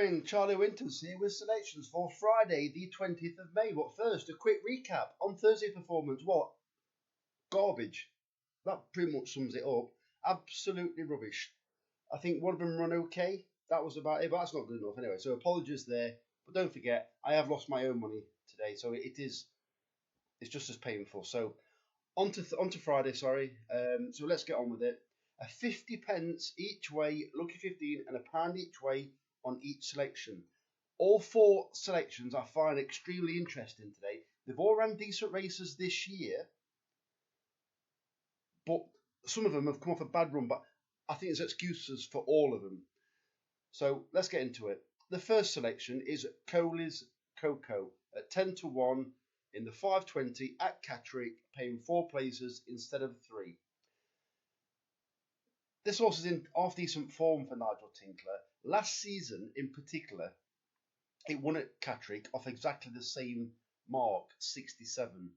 morning, Charlie Winters here with selections for Friday, the 20th of May. But first, a quick recap on Thursday's performance. What? Garbage. That pretty much sums it up. Absolutely rubbish. I think one of them run okay. That was about it, but that's not good enough anyway. So apologies there. But don't forget, I have lost my own money today, so it's just as painful. So on to Friday, sorry. So let's get on with it. A 50 pence each way, lucky 15, and £1 each way on each selection. All four selections I find extremely interesting today. They've all ran decent races this year, but some of them have come off a bad run, but I think there's excuses for all of them. So let's get into it. The first selection is Coley's Coco at 10 to 1 in the 520 at Catterick, paying 4 places instead of 3. This horse is in half-decent form for Nigel Tinkler. Last season, in particular, it won at Catterick off exactly the same mark, 67.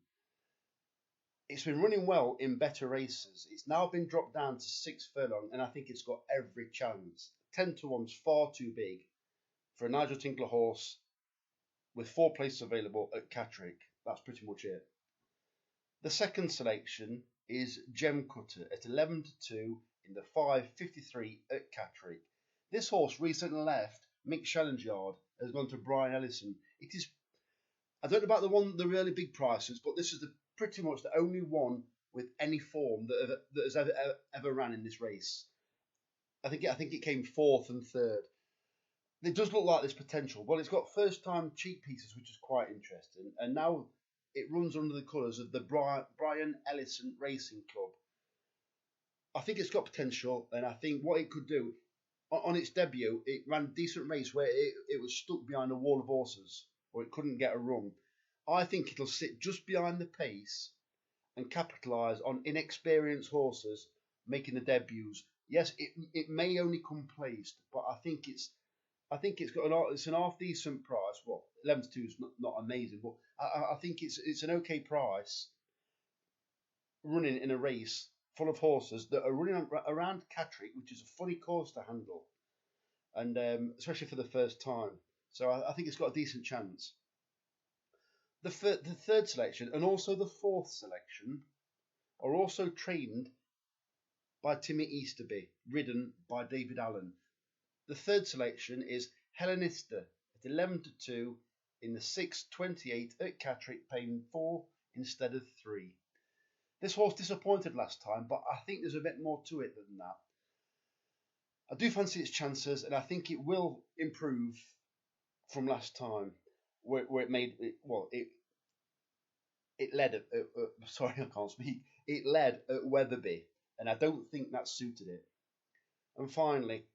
It's been running well in better races. It's now been dropped down to 6 furlong, and I think it's got every chance. 10 to 1's far too big for a Nigel Tinkler horse with 4 places available at Catterick. That's pretty much it. The second selection is Gem Cutter at 11 to 2 in the 5:53 at Catterick. This horse recently left Mick Shellen's yard, has gone to Brian Ellison. It is, I don't know about the really big prices, but this is pretty much the only one with any form that has ever ran in this race. I think it came 4th and 3rd. It does look like there's potential. Well, it's got first-time cheek pieces, which is quite interesting, and now it runs under the colours of the Brian Ellison Racing Club. I think it's got potential, and I think what it could do, on its debut, it ran a decent race where it was stuck behind a wall of horses, or it couldn't get a run. I think it'll sit just behind the pace and capitalise on inexperienced horses making the debuts. Yes, it may only come placed, but I think it's an half decent price. Well, 11 to 2 is not amazing, but I think it's an okay price running in a race full of horses that are running around Catterick, which is a funny course to handle, and especially for the first time. So I think it's got a decent chance. The third selection and also the fourth selection are also trained by Timmy Easterby, ridden by David Allen. The third selection is Hellenista at 11 to 2 in the 6:28 at Catterick, paying 4 instead of 3. This horse disappointed last time, but I think there's a bit more to it than that. I do fancy its chances, and I think it will improve from last time, where it led at sorry, I can't speak. It led at Wetherby, and I don't think that suited it. And finally,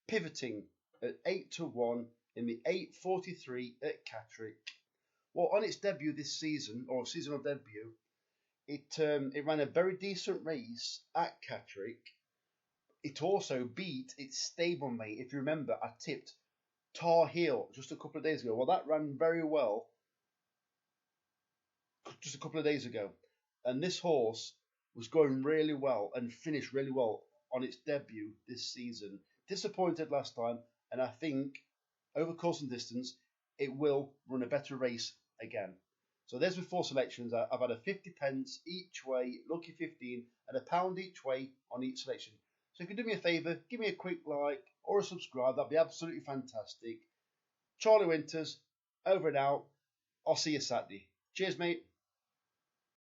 pivoting at 8 to 1 in the 8:43 at Catterick. Well, on its debut this season, or seasonal debut, it ran a very decent race at Catterick. It also beat its stablemate. If you remember, I tipped Tar Heel just a couple of days ago. Well, that ran very well just a couple of days ago. And this horse was going really well and finished really well on its debut this season. Disappointed last time, and I think over course and distance, it will run a better race again. So there's my 4 selections. I've had a 50 pence each way, lucky 15, and £1 each way on each selection. So if you do me a favour, give me a quick like or a subscribe. That'd be absolutely fantastic. Charlie Winters, over and out. I'll see you Saturday. Cheers, mate.